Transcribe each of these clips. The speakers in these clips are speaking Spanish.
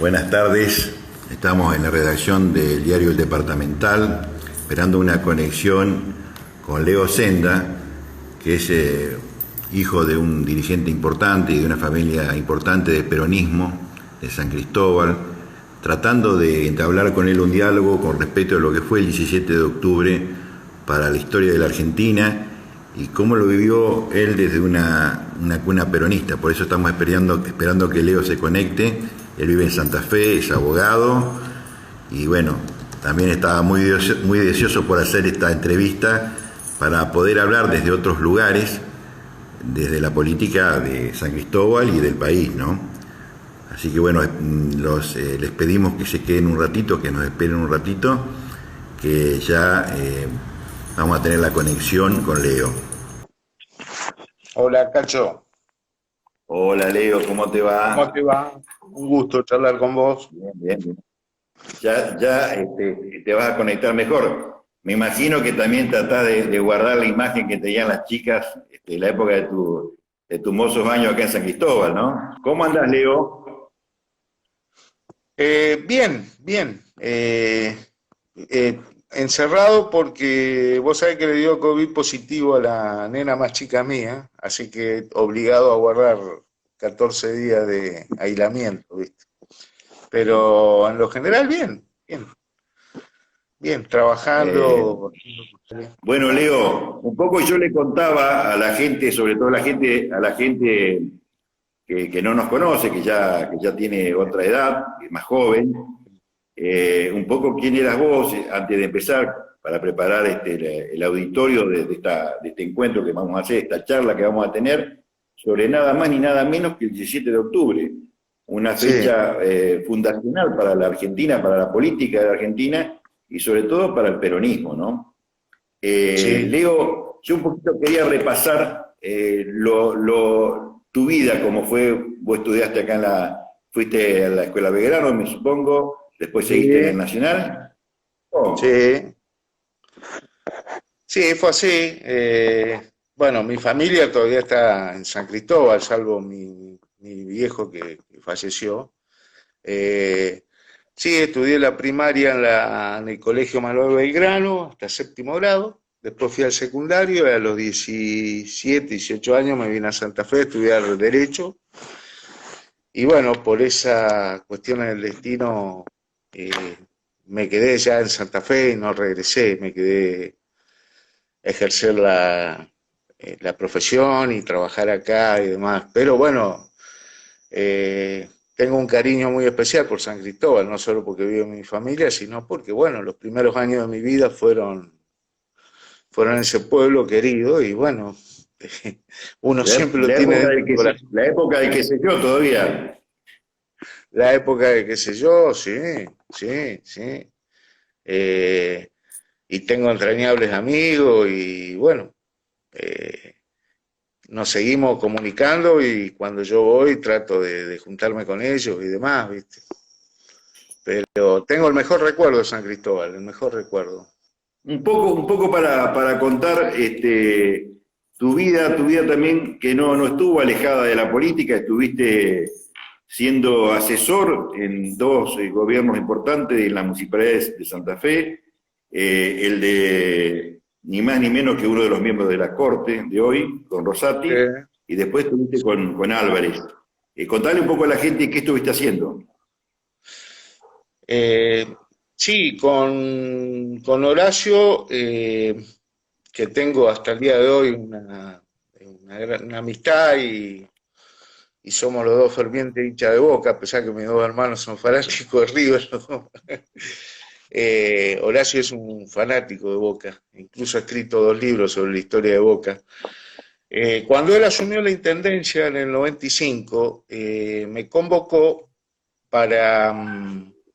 Buenas tardes, estamos en la redacción del diario El Departamental, esperando una conexión con Leo Senda, que es hijo de un dirigente importante y de una familia importante de peronismo, de San Cristóbal, tratando de entablar con él un diálogo con respecto a lo que fue el 17 de octubre para la historia de la Argentina y cómo lo vivió él desde una cuna peronista. Por eso estamos esperando que Leo se conecte. Él vive en Santa Fe, es abogado y bueno, también estaba muy deseoso por hacer esta entrevista para poder hablar desde otros lugares, desde la política de San Cristóbal y del país, ¿no? Así que bueno, les pedimos que se queden un ratito, que nos esperen un ratito, que ya vamos a tener la conexión con Leo. Hola, Cacho. Hola Leo, ¿cómo te va? ¿Cómo te va? Un gusto charlar con vos. Bien, bien, bien. Ya te vas a conectar mejor. Me imagino que también tratás de guardar la imagen que tenían las chicas en la época de tus mozos años acá en San Cristóbal, ¿no? ¿Cómo andás, Leo? Bien, bien. Encerrado porque vos sabés que le dio COVID positivo a la nena más chica mía, así que obligado a guardar 14 días de aislamiento, ¿viste? Pero en lo general bien, bien, bien, Eh, trabajando. bueno, Leo, un poco yo le contaba a la gente, sobre todo a la gente que no nos conoce, que ya tiene otra edad, que es más joven, un poco quién eras vos antes de empezar para preparar el auditorio de este encuentro que vamos a hacer, esta charla que vamos a tener sobre nada más ni nada menos que el 17 de octubre, una Sí, fecha fundacional para la Argentina, para la política de la Argentina y sobre todo para el peronismo, ¿no? sí. Leo, yo un poquito quería repasar tu vida, como fue, vos estudiaste acá fuiste a la Escuela Belgrano, me supongo, después seguiste en el Sí, Nacional. Oh, sí. Sí, fue así. Bueno, mi familia todavía está en San Cristóbal, salvo mi viejo que falleció. Eh, sí, estudié la primaria en el Colegio Manuel Belgrano hasta séptimo grado. Después fui al secundario y a los 17, 18 años me vine a Santa Fe a estudiar Derecho. Y bueno, por esa cuestión del destino, eh, me quedé ya en Santa Fe y no regresé. Me quedé ejercer la profesión y trabajar acá y demás. Pero bueno, tengo un cariño muy especial por San Cristóbal, no solo porque vivo en mi familia, sino porque, bueno, los primeros años de mi vida fueron en ese pueblo querido y bueno, uno siempre lo tiene dentro del corazón. la época de que se yo todavía. La época de qué sé yo, sí, sí, sí. Eh, y tengo entrañables amigos y bueno, eh, nos seguimos comunicando y cuando yo voy trato de juntarme con ellos y demás, ¿viste? Pero tengo el mejor recuerdo de San Cristóbal, el mejor recuerdo. Un poco para contar tu vida también, que no estuvo alejada de la política, estuviste siendo asesor en dos gobiernos importantes en las municipalidades de Santa Fe, el de ni más ni menos que uno de los miembros de la Corte de hoy, con Rosati, Eh, y después estuviste con Álvarez. Contale un poco a la gente qué estuviste haciendo. eh, sí, con Horacio, que tengo hasta el día de hoy una amistad y somos los dos fervientes hinchas de Boca, a pesar que mis dos hermanos son fanáticos de River. Horacio es un fanático de Boca, incluso ha escrito 2 libros sobre la historia de Boca. Cuando él asumió la intendencia en el 95, me convocó para,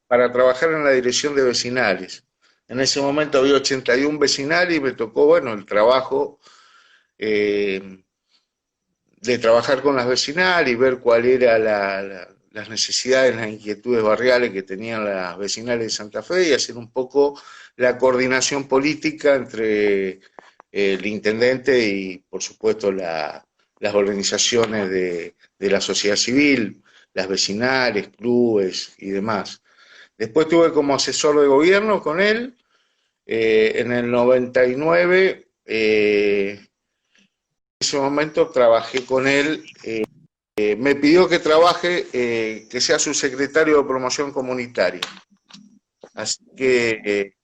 para trabajar en la dirección de vecinales. En ese momento había 81 vecinales y me tocó, bueno, el trabajo eh, de trabajar con las vecinales y ver cuál era las necesidades, las inquietudes barriales que tenían las vecinales de Santa Fe y hacer un poco la coordinación política entre el intendente y, por supuesto, las organizaciones de la sociedad civil, las vecinales, clubes y demás. Después estuve como asesor de gobierno con él. En el 99, en ese momento trabajé con él. Me pidió que trabaje, que sea su secretario de promoción comunitaria. Así que,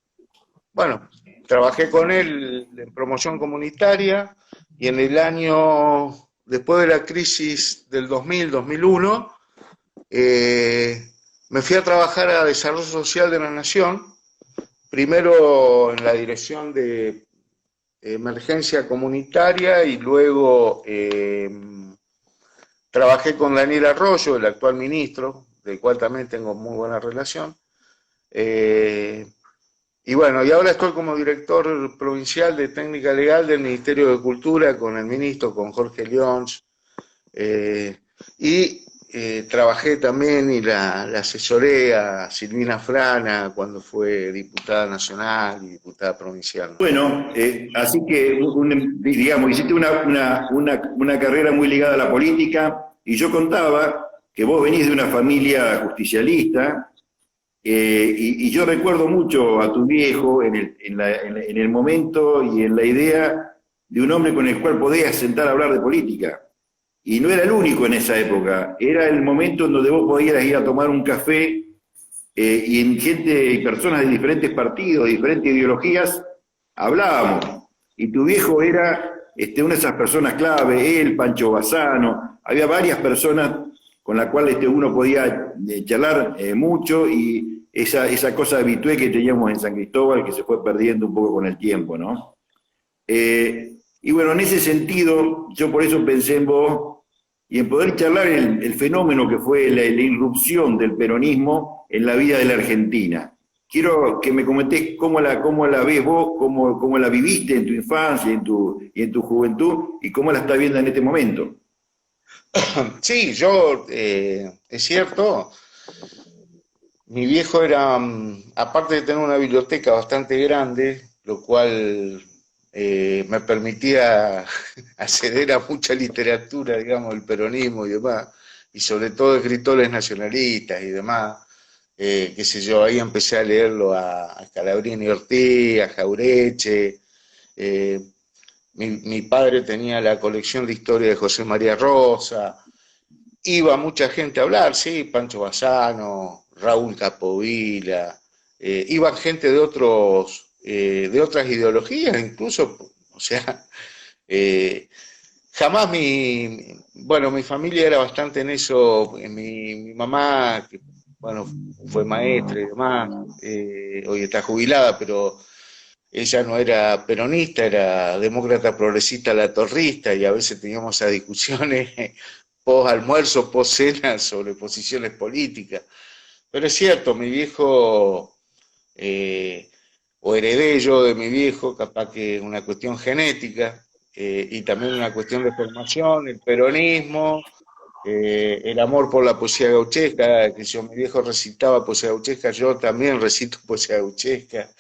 bueno, trabajé con él en promoción comunitaria y en el año, después de la crisis del 2000-2001, me fui a trabajar a Desarrollo Social de la Nación, primero en la dirección de emergencia comunitaria y luego trabajé con Daniel Arroyo, el actual ministro, del cual también tengo muy buena relación. Y bueno, y ahora estoy como director provincial de técnica legal del Ministerio de Cultura con el ministro, con Jorge Lyons. Trabajé también y la asesoré a Silvina Frana cuando fue diputada nacional y diputada provincial. Bueno, así que, digamos, hiciste una carrera muy ligada a la política y yo contaba que vos venís de una familia justicialista y yo recuerdo mucho a tu viejo en el momento y en la idea de un hombre con el cual podías sentar a hablar de política. Y no era el único en esa época, era el momento en donde vos podías ir a tomar un café y en gente y personas de diferentes partidos, de diferentes ideologías, hablábamos. Y tu viejo era una de esas personas clave, él, Pancho Bassano, había varias personas con las cuales uno podía charlar mucho y esa cosa habitué que teníamos en San Cristóbal que se fue perdiendo un poco con el tiempo, ¿no? Y bueno, en ese sentido, yo por eso pensé en vos y en poder charlar el fenómeno que fue la irrupción del peronismo en la vida de la Argentina. Quiero que me comentés cómo la ves vos, cómo la viviste en tu infancia y en tu juventud y cómo la estás viendo en este momento. Sí, yo, es cierto, mi viejo era, aparte de tener una biblioteca bastante grande, lo cual me permitía acceder a mucha literatura, digamos, del peronismo y demás, y sobre todo escritores nacionalistas y demás, qué sé yo, ahí empecé a leerlo a Scalabrini Ortiz, a Jaureche. Mi padre tenía la colección de historia de José María Rosa, iba mucha gente a hablar, sí, Pancho Bassano, Raúl Capovilla, iban gente de otras ideologías, incluso, o sea, jamás mi familia era bastante en eso, mi mamá, que, bueno, fue maestra y demás, hoy está jubilada, pero ella no era peronista, era demócrata progresista latorrista, y a veces teníamos esas discusiones post almuerzo, post cena sobre posiciones políticas. Pero es cierto, mi viejo, o heredé yo de mi viejo, capaz que una cuestión genética, y también una cuestión de formación, el peronismo, el amor por la poesía gauchesca, que yo, mi viejo recitaba poesía gauchesca, yo también recito poesía gauchesca.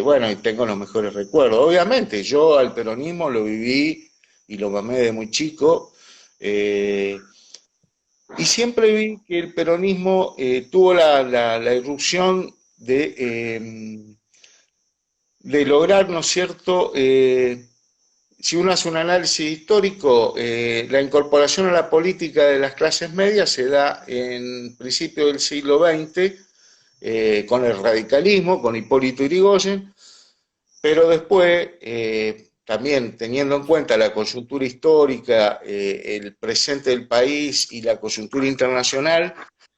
Bueno, y tengo los mejores recuerdos. Obviamente, yo al peronismo lo viví y lo mamé de muy chico, y siempre vi que el peronismo tuvo la irrupción de lograr, ¿no es cierto? Si uno hace un análisis histórico, la incorporación a la política de las clases medias se da en principio del siglo XX, con el radicalismo, con Hipólito Yrigoyen, pero después, también teniendo en cuenta la coyuntura histórica, el presente del país y la coyuntura internacional,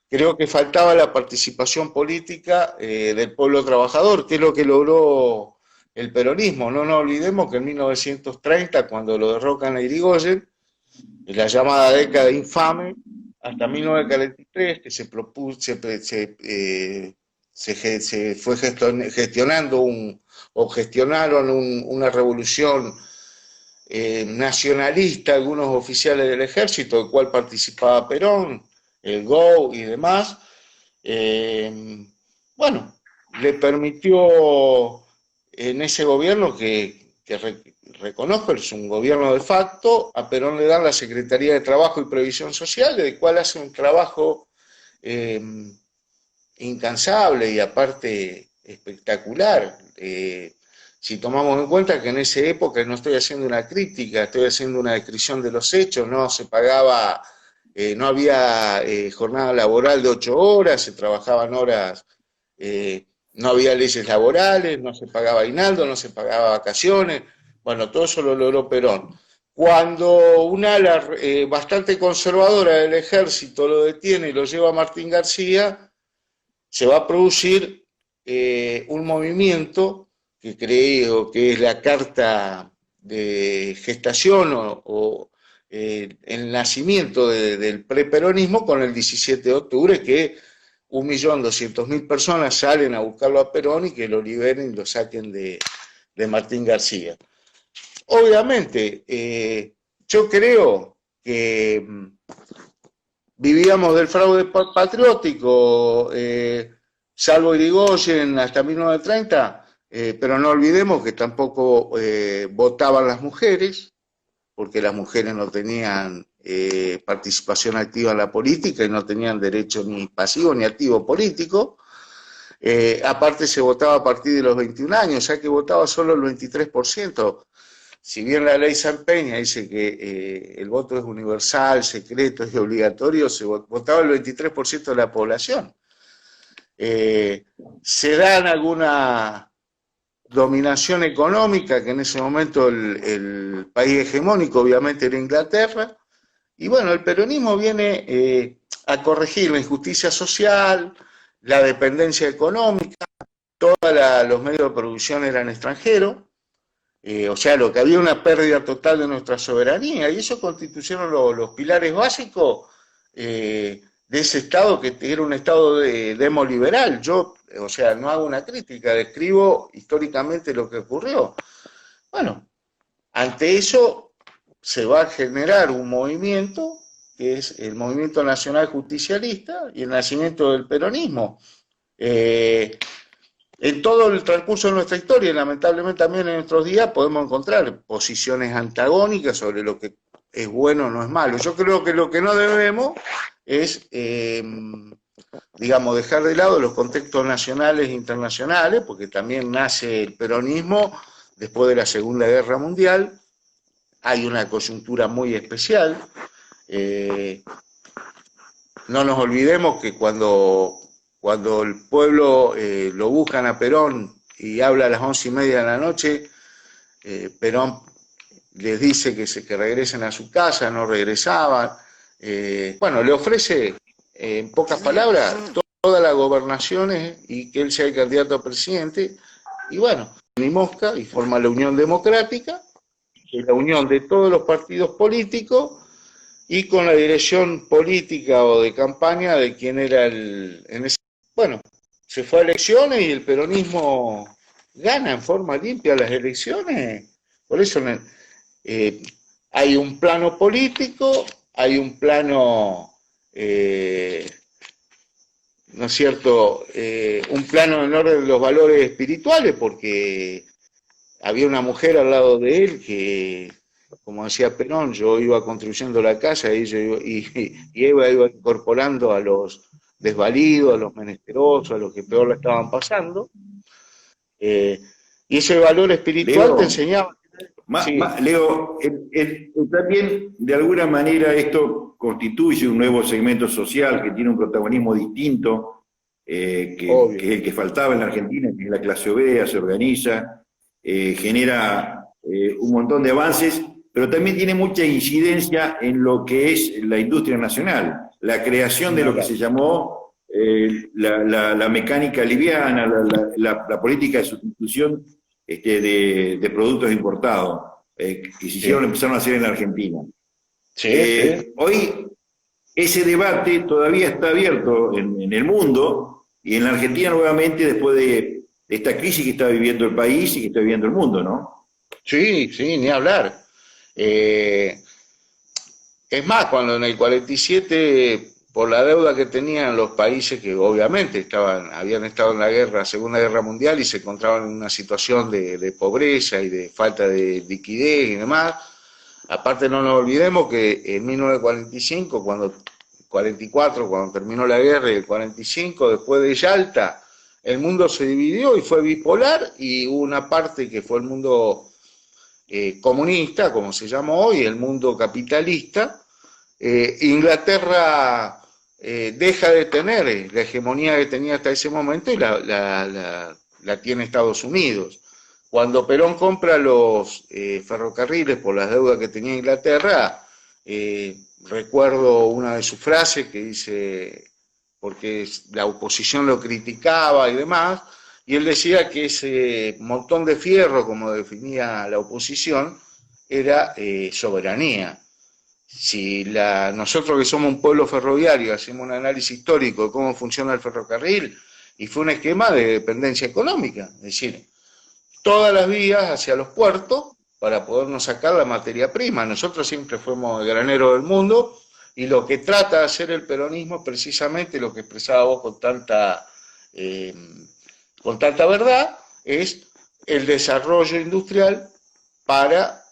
creo que faltaba la participación política del pueblo trabajador, que es lo que logró el peronismo. No nos olvidemos que en 1930, cuando lo derrocan a Irigoyen, en la llamada década infame, hasta 1943, que se fue gestionando gestionaron una revolución nacionalista, algunos oficiales del ejército, del cual participaba Perón, el GO y demás. Bueno, le permitió en ese gobierno que reconozco, es un gobierno de facto, a Perón le dan la Secretaría de Trabajo y Previsión Social, del cual hace un trabajo eh, incansable y aparte espectacular. Si tomamos en cuenta que en esa época, no estoy haciendo una crítica, estoy haciendo una descripción de los hechos, no se pagaba, no había jornada laboral de 8 horas, se trabajaban horas, no había leyes laborales, no se pagaba aguinaldo, no se pagaba vacaciones, bueno, todo eso lo logró Perón. Cuando un ala bastante conservadora del ejército lo detiene y lo lleva a Martín García, se va a producir un movimiento que creo que es la carta de gestación o el nacimiento del preperonismo con el 17 de octubre, que 1.200.000 personas salen a buscarlo a Perón y que lo liberen y lo saquen de Martín García. Obviamente, yo creo que vivíamos del fraude patriótico, salvo Irigoyen hasta 1930, pero no olvidemos que tampoco votaban las mujeres, porque las mujeres no tenían participación activa en la política y no tenían derecho ni pasivo ni activo político. Aparte se votaba a partir de los 21 años, ya que votaba solo el 23%. Si bien la ley San Peña dice que el voto es universal, secreto, es obligatorio, se votaba el 23% de la población. Se dan alguna dominación económica, que en ese momento el país hegemónico obviamente era Inglaterra, y bueno, el peronismo viene a corregir la injusticia social, la dependencia económica, todos los medios de producción eran extranjeros, o sea, lo que había una pérdida total de nuestra soberanía, y eso constituyeron los pilares básicos de ese Estado, que era un Estado demoliberal. Yo, o sea, no hago una crítica, describo históricamente lo que ocurrió. Bueno, ante eso se va a generar un movimiento, que es el Movimiento Nacional Justicialista, y el nacimiento del peronismo. En todo el transcurso de nuestra historia, y lamentablemente también en nuestros días, podemos encontrar posiciones antagónicas sobre lo que es bueno o no es malo. Yo creo que lo que no debemos es, digamos, dejar de lado los contextos nacionales e internacionales, porque también nace el peronismo después de la Segunda Guerra Mundial. Hay una coyuntura muy especial. No nos olvidemos que cuando el pueblo lo buscan a Perón y habla a las 11:30 de la noche, Perón les dice que regresen a su casa, no regresaban. Bueno, le ofrece, en pocas palabras, todas las gobernaciones y que él sea el candidato a presidente. Y bueno, ni mosca, y forma la Unión Democrática, que es la unión de todos los partidos políticos, y con la dirección política o de campaña de quien era bueno, se fue a elecciones y el peronismo gana en forma limpia las elecciones. Por eso hay un plano político, hay un plano, ¿no es cierto?, un plano en orden de los valores espirituales, porque había una mujer al lado de él que, como decía Perón, yo iba construyendo la casa y Eva iba incorporando a los desvalidos, a los menesterosos, a los que peor la estaban pasando. Y ese valor espiritual Leo, te enseñaba. Sí. Leo, también de alguna manera esto constituye un nuevo segmento social que tiene un protagonismo distinto, que es el que faltaba en la Argentina, que es la clase obrera, se organiza, genera un montón de avances, pero también tiene mucha incidencia en lo que es la industria nacional, la creación de lo que se llamó la mecánica liviana, la política de sustitución de productos importados, que empezaron a hacer en la Argentina. Sí. Hoy ese debate todavía está abierto en el mundo, y en la Argentina nuevamente, después de esta crisis que está viviendo el país y que está viviendo el mundo, ¿no? Sí, ni hablar. Es más, cuando en el 47 por la deuda que tenían los países que obviamente habían estado en la guerra, Segunda Guerra Mundial, y se encontraban en una situación de pobreza y de falta de liquidez y demás. Aparte, no nos olvidemos que en 1945, 44, cuando terminó la guerra, y el 45, después de Yalta, el mundo se dividió y fue bipolar, y hubo una parte que fue el mundo comunista, como se llama hoy, el mundo capitalista. Inglaterra deja de tener la hegemonía que tenía hasta ese momento y la tiene Estados Unidos. Cuando Perón compra los ferrocarriles por las deudas que tenía Inglaterra, recuerdo una de sus frases que dice, porque la oposición lo criticaba y demás, y él decía que ese montón de fierro, como definía la oposición, era soberanía. Si nosotros que somos un pueblo ferroviario hacemos un análisis histórico de cómo funciona el ferrocarril, y fue un esquema de dependencia económica, es decir, todas las vías hacia los puertos para podernos sacar la materia prima. Nosotros siempre fuimos el granero del mundo, y lo que trata de hacer el peronismo es precisamente lo que expresaba vos con tanta verdad, es el desarrollo industrial para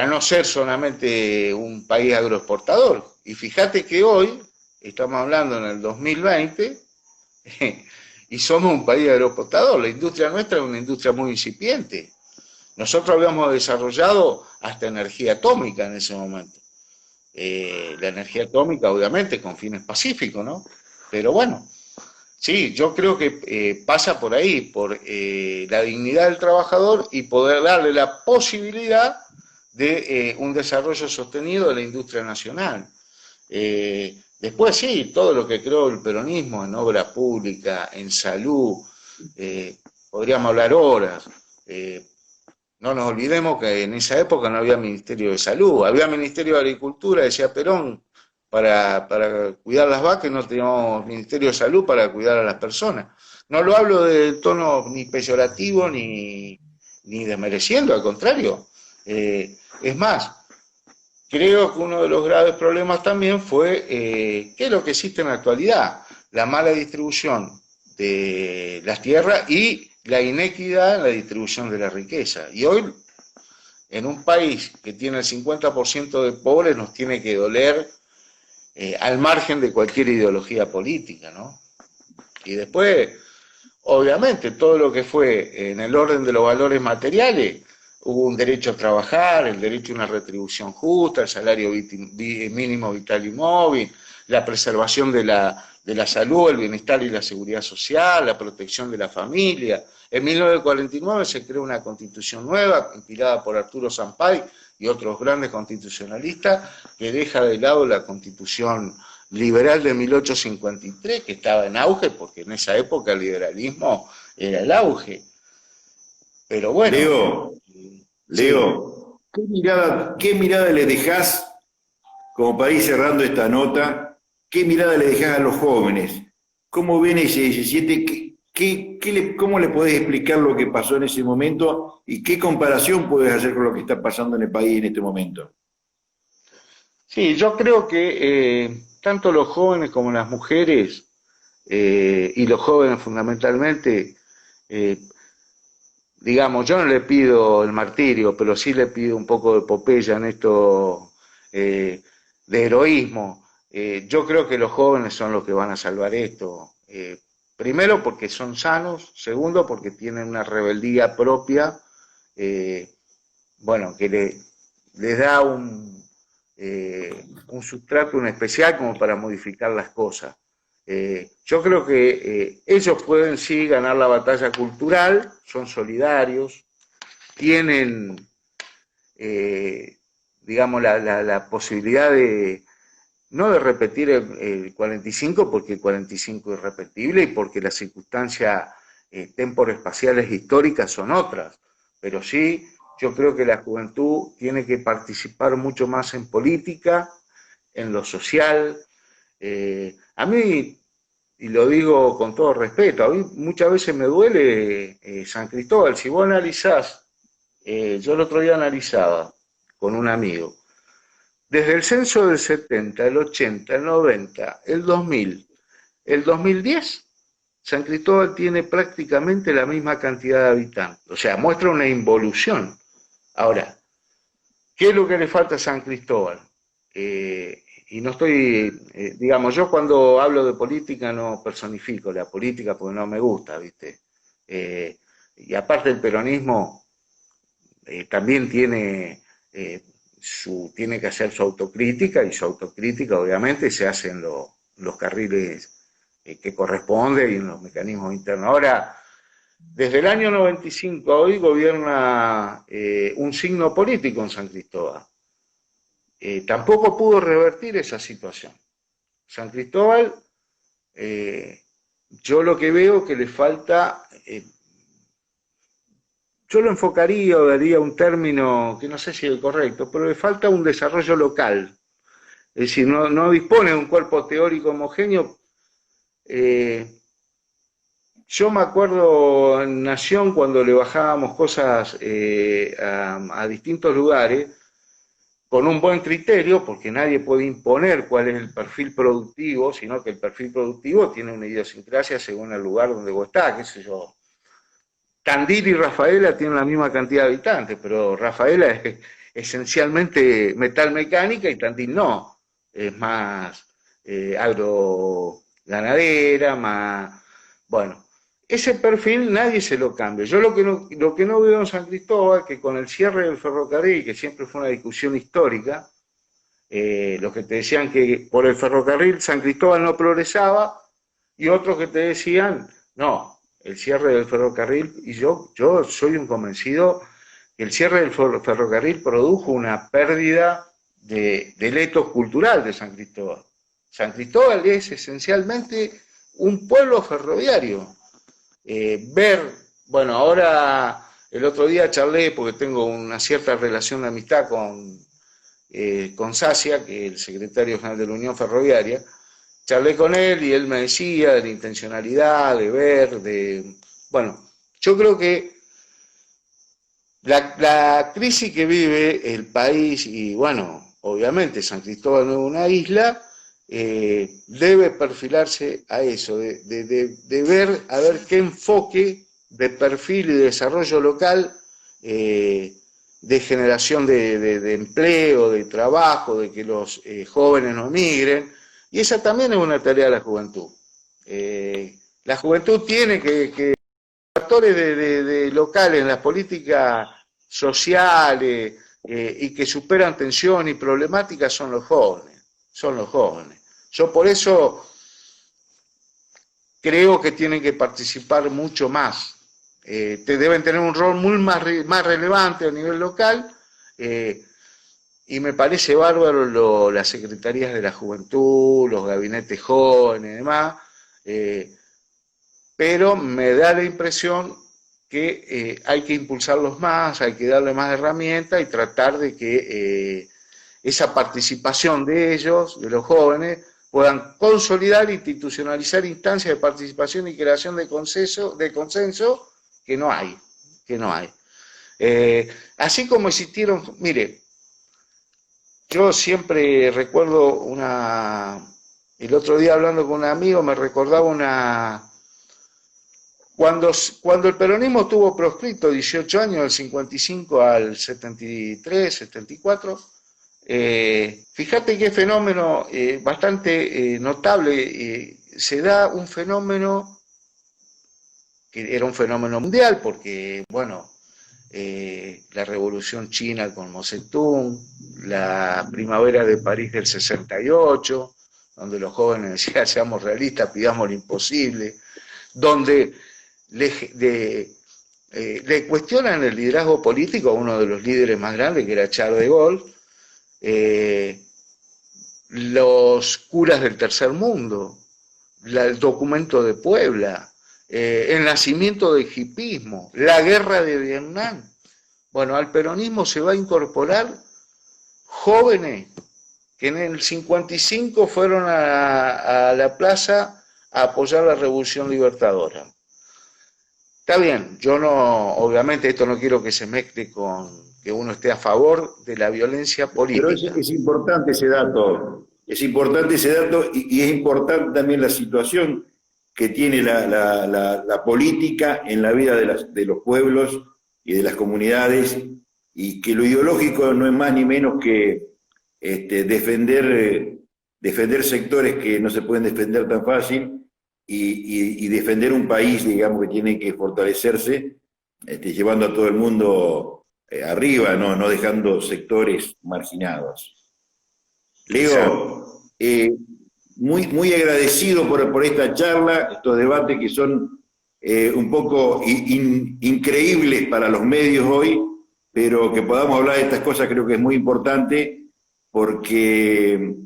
no ser solamente un país agroexportador. Y fíjate que hoy, estamos hablando en el 2020, y somos un país agroexportador. La industria nuestra es una industria muy incipiente. Nosotros habíamos desarrollado hasta energía atómica en ese momento. La energía atómica, obviamente, con fines pacíficos, ¿no? Pero bueno, sí, yo creo que pasa por ahí, por la dignidad del trabajador y poder darle la posibilidad de un desarrollo sostenido de la industria nacional. Después sí, todo lo que creó el peronismo en obra pública, en salud, podríamos hablar horas. No nos olvidemos que en esa época no había Ministerio de Salud, había Ministerio de Agricultura, decía Perón, para cuidar las vacas, no teníamos Ministerio de Salud para cuidar a las personas. No lo hablo de tono ni peyorativo ni desmereciendo, al contrario. Es más, creo que uno de los graves problemas también fue, ¿qué es lo que existe en la actualidad? La mala distribución de las tierras y la inequidad en la distribución de la riqueza. Y hoy, en un país que tiene el 50% de pobres, nos tiene que doler al margen de cualquier ideología política, ¿no? Y después, obviamente, todo lo que fue en el orden de los valores materiales, hubo un derecho a trabajar, el derecho a una retribución justa, el salario mínimo vital y móvil, la preservación de la salud, el bienestar y la seguridad social, la protección de la familia. En 1949 se creó una constitución nueva, inspirada por Arturo Sampay y otros grandes constitucionalistas, que deja de lado la constitución liberal de 1853, que estaba en auge, porque en esa época el liberalismo era el auge. Pero bueno... Leo, ¿qué mirada le dejás, como para ir cerrando esta nota, qué mirada le dejás a los jóvenes? ¿Cómo ven ese 17? ¿Cómo le podés explicar lo que pasó en ese momento y qué comparación podés hacer con lo que está pasando en el país en este momento? Sí, yo creo que tanto los jóvenes como las mujeres, y los jóvenes fundamentalmente, digamos, yo no le pido el martirio, pero sí le pido un poco de epopeya en esto de heroísmo. Yo creo que los jóvenes son los que van a salvar esto. Primero porque son sanos, segundo porque tienen una rebeldía propia, bueno, que les da un sustrato, un especial como para modificar las cosas. Yo creo que ellos pueden sí ganar la batalla cultural, son solidarios, tienen, digamos, la posibilidad de, no de repetir el 45, porque el 45 es irrepetible y porque las circunstancias temporoespaciales históricas son otras, pero sí, yo creo que la juventud tiene que participar mucho más en política, en lo social. A mí, y lo digo con todo respeto, a mí muchas veces me duele San Cristóbal. Si vos analizás, yo el otro día analizaba con un amigo, desde el censo del 70, el 80, el 90, el 2000, el 2010, San Cristóbal tiene prácticamente la misma cantidad de habitantes. O sea, muestra una involución. Ahora, ¿qué es lo que le falta a San Cristóbal? Y no estoy, digamos, yo cuando hablo de política no personifico la política porque no me gusta, ¿viste? Y aparte el peronismo también tiene, tiene que hacer su autocrítica, y su autocrítica obviamente se hace en los carriles que corresponde y en los mecanismos internos. Ahora, desde el año 95 a hoy gobierna un signo político en San Cristóbal. Tampoco pudo revertir esa situación. San Cristóbal, yo lo que veo que le falta, yo lo enfocaría o daría un término que no sé si es el correcto, pero le falta un desarrollo local. Es decir, no dispone de un cuerpo teórico homogéneo. Yo me acuerdo en Nación cuando le bajábamos cosas a distintos lugares, con un buen criterio, porque nadie puede imponer cuál es el perfil productivo, sino que el perfil productivo tiene una idiosincrasia según el lugar donde vos estás, qué sé yo. Tandil y Rafaela tienen la misma cantidad de habitantes, pero Rafaela es esencialmente metalmecánica y Tandil no. Es más agroganadera, más... Bueno, ese perfil nadie se lo cambia. Yo lo que no veo en San Cristóbal, que con el cierre del ferrocarril, que siempre fue una discusión histórica, los que te decían que por el ferrocarril San Cristóbal no progresaba, y otros que te decían, no, el cierre del ferrocarril, y yo soy un convencido que el cierre del ferrocarril produjo una pérdida del etos cultural de San Cristóbal. San Cristóbal es esencialmente un pueblo ferroviario. Bueno, ahora el otro día charlé, porque tengo una cierta relación de amistad con Sacia, que es el secretario general de la Unión Ferroviaria. Charlé con él y él me decía de la intencionalidad, de ver, bueno, yo creo que la crisis que vive el país, y bueno, obviamente San Cristóbal no es una isla, debe perfilarse a eso, de ver a ver qué enfoque de perfil y de desarrollo local, de generación de empleo, de trabajo, de que los jóvenes no emigren, y esa también es una tarea de la juventud. La juventud tiene que actores de locales en las políticas sociales y que superan tensión y problemáticas son los jóvenes. Yo por eso creo que tienen que participar mucho más. Deben tener un rol muy más relevante a nivel local, y me parece bárbaro las secretarías de la juventud, los gabinetes jóvenes y demás, pero me da la impresión que hay que impulsarlos más, hay que darle más herramientas y tratar de que esa participación de ellos, de los jóvenes, puedan consolidar e institucionalizar instancias de participación y creación de consenso que no hay. Así como existieron, mire, yo siempre recuerdo el otro día hablando con un amigo me recordaba cuando el peronismo estuvo proscrito 18 años, del 55 al 73, 74, fíjate qué fenómeno bastante notable, se da un fenómeno que era un fenómeno mundial, porque, bueno, la Revolución China con Mao Zedong, la primavera de París del 68, donde los jóvenes decían, seamos realistas, pidamos lo imposible, donde le cuestionan el liderazgo político a uno de los líderes más grandes, que era Charles de Gaulle, los curas del tercer mundo, el documento de Puebla, el nacimiento del hipismo, la guerra de Vietnam. Bueno, al peronismo se va a incorporar jóvenes que en el 55 fueron a la plaza a apoyar la Revolución Libertadora. Está bien, yo no, obviamente esto no quiero que se mezcle con que uno esté a favor de la violencia Pero política. es importante ese dato, es importante ese dato y es importante también la situación que tiene la política en la vida de los pueblos y de las comunidades, y que lo ideológico no es más ni menos que defender sectores que no se pueden defender tan fácil y defender un país, digamos, que tiene que fortalecerse, llevando a todo el mundo arriba, no dejando sectores marginados. Exacto. Leo, muy agradecido por esta charla, estos debates que son un poco increíbles para los medios hoy, pero que podamos hablar de estas cosas creo que es muy importante, porque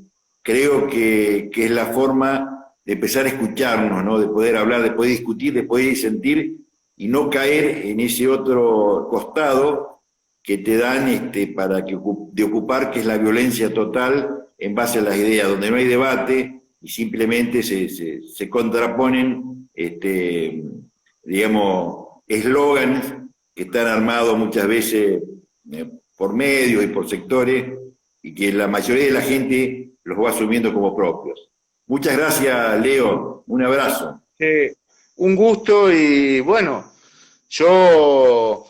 creo que es la forma de empezar a escucharnos, ¿no? De poder hablar, de poder discutir, de poder sentir y no caer en ese otro costado que te dan de ocupar, que es la violencia total en base a las ideas, donde no hay debate y simplemente se contraponen, digamos, eslóganes que están armados muchas veces por medios y por sectores, y que la mayoría de la gente los va asumiendo como propios. Muchas gracias, Leo. Un abrazo. Un gusto y bueno, yo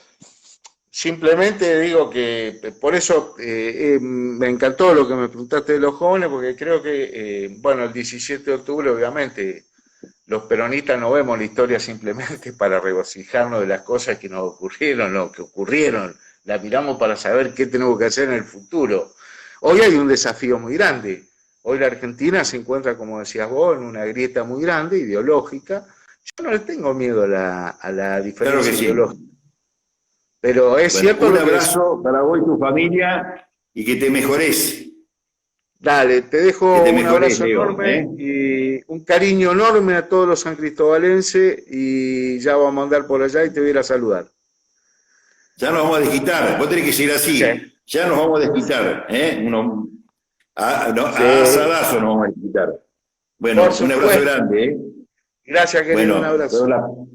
simplemente digo que por eso me encantó lo que me preguntaste de los jóvenes, porque creo que, bueno, el 17 de octubre obviamente los peronistas no vemos la historia simplemente para regocijarnos de las cosas que nos ocurrieron, lo que ocurrieron, la miramos para saber qué tenemos que hacer en el futuro. Hoy hay un desafío muy grande. Hoy la Argentina se encuentra, como decías vos, en una grieta muy grande, ideológica. Yo no le tengo miedo a la diferencia claro que sí. ideológica. Pero es bueno, cierto. Un abrazo para vos y tu familia y que te mejores. Dale, te dejo un abrazo Leo, enorme y un cariño enorme a todos los sancristobalenses y ya vamos a andar por allá y te voy a ir a saludar. Ya nos vamos a desquitar, vos tenés que seguir así. Sí. Ya nos vamos a desquitar, a asadazo nos vamos a desquitar. Bueno, un abrazo grande, Gracias, querido, bueno, un abrazo.